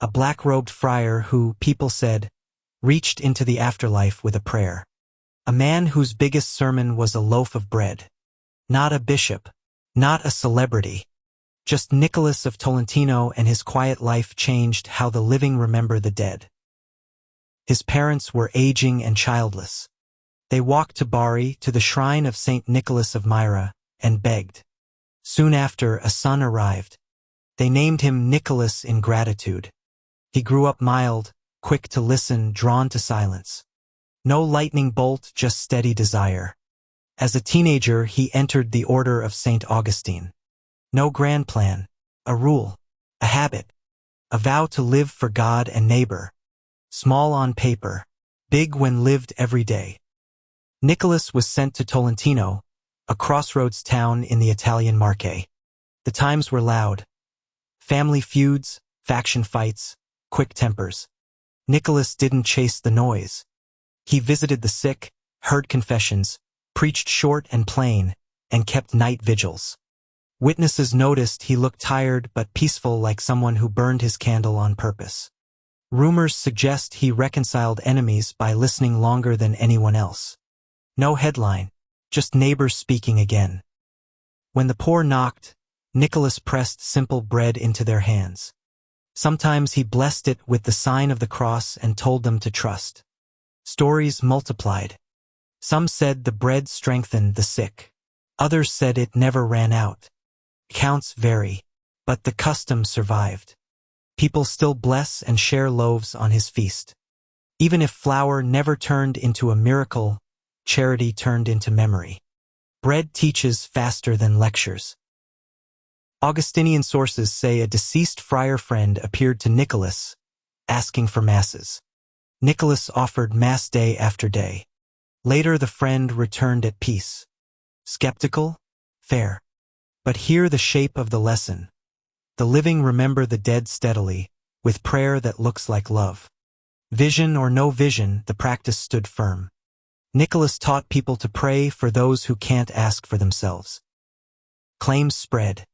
a black-robed friar who, people said, reached into the afterlife with a prayer. A man whose biggest sermon was a loaf of bread. Not a bishop, not a celebrity. Just Nicholas of Tolentino, and his quiet life changed how the living remember the dead. His parents were aging and childless. They walked to Bari, to the shrine of Saint Nicholas of Myra, and begged. Soon after, a son arrived. They named him Nicholas in gratitude. He grew up mild, quick to listen, drawn to silence. No lightning bolt, just steady desire. As a teenager, he entered the order of St. Augustine. No grand plan, a rule, a habit, a vow to live for God and neighbor. Small on paper, big when lived every day. Nicholas was sent to Tolentino, a crossroads town in the Italian Marche. The times were loud. Family feuds, faction fights, quick tempers. Nicholas didn't chase the noise. He visited the sick, heard confessions, preached short and plain, and kept night vigils. Witnesses noticed he looked tired but peaceful, like someone who burned his candle on purpose. Rumors suggest he reconciled enemies by listening longer than anyone else. No headline, just neighbors speaking again. When the poor knocked, Nicholas pressed simple bread into their hands. Sometimes he blessed it with the sign of the cross and told them to trust. Stories multiplied. Some said the bread strengthened the sick. Others said it never ran out. Accounts vary, but the custom survived. People still bless and share loaves on his feast. Even if flour never turned into a miracle, charity turned into memory. Bread teaches faster than lectures. Augustinian sources say a deceased friar friend appeared to Nicholas, asking for masses. Nicholas offered mass day after day. Later the friend returned at peace. Skeptical? Fair. But hear the shape of the lesson. The living remember the dead steadily, with prayer that looks like love. Vision or no vision, the practice stood firm. Nicholas taught people to pray for those who can't ask for themselves. Claims spread.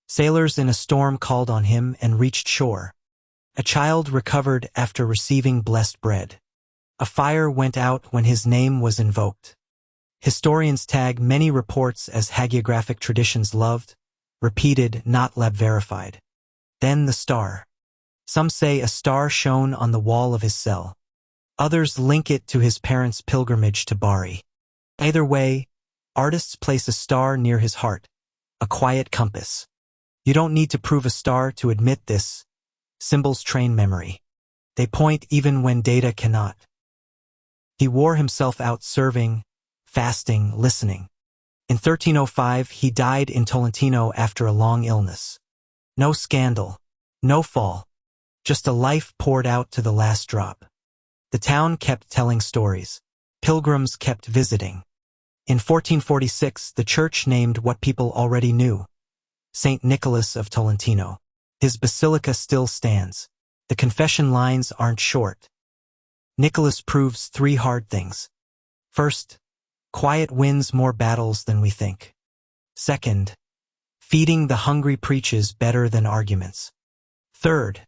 Sailors in a storm called on him and reached shore. A child recovered after receiving blessed bread. A fire went out when his name was invoked. Historians tag many reports as hagiographic traditions loved, repeated, not lab verified. Then the star. Some say a star shone on the wall of his cell. Others link it to his parents' pilgrimage to Bari. Either way, artists place a star near his heart, a quiet compass. You don't need to prove a star to admit this. Symbols train memory. They point even when data cannot. He wore himself out serving, fasting, listening. In 1305, he died in Tolentino after a long illness. No scandal, no fall, just a life poured out to the last drop. The town kept telling stories. Pilgrims kept visiting. In 1446, the church named what people already knew, Saint Nicholas of Tolentino. His basilica still stands. The confession lines aren't short. Nicholas proves 3 hard things. First, quiet wins more battles than we think. Second, feeding the hungry preaches better than arguments. Third,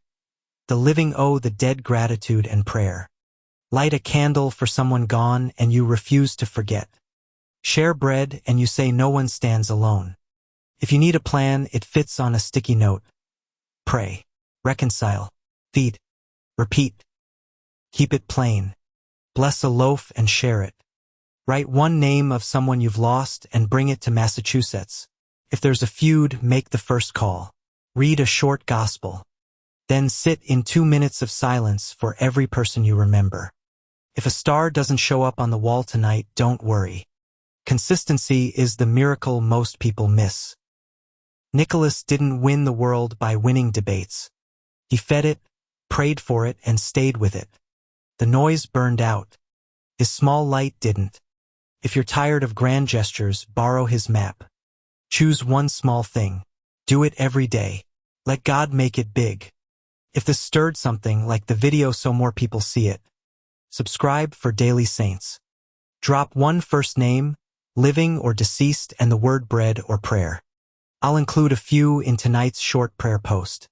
the living owe the dead gratitude and prayer. Light a candle for someone gone and you refuse to forget. Share bread and you say no one stands alone. If you need a plan, it fits on a sticky note. Pray, reconcile, feed, repeat. Keep it plain. Bless a loaf and share it. Write one name of someone you've lost and bring it to Massachusetts. If there's a feud, make the first call. Read a short gospel. Then sit in 2 minutes of silence for every person you remember. If a star doesn't show up on the wall tonight, don't worry. Consistency is the miracle most people miss. Nicholas didn't win the world by winning debates. He fed it, prayed for it, and stayed with it. The noise burned out. His small light didn't. If you're tired of grand gestures, borrow his map. Choose one small thing. Do it every day. Let God make it big. If this stirred something, like the video so more people see it. Subscribe for daily saints. Drop one first name, living or deceased, and the word bread or prayer. I'll include a few in tonight's short prayer post.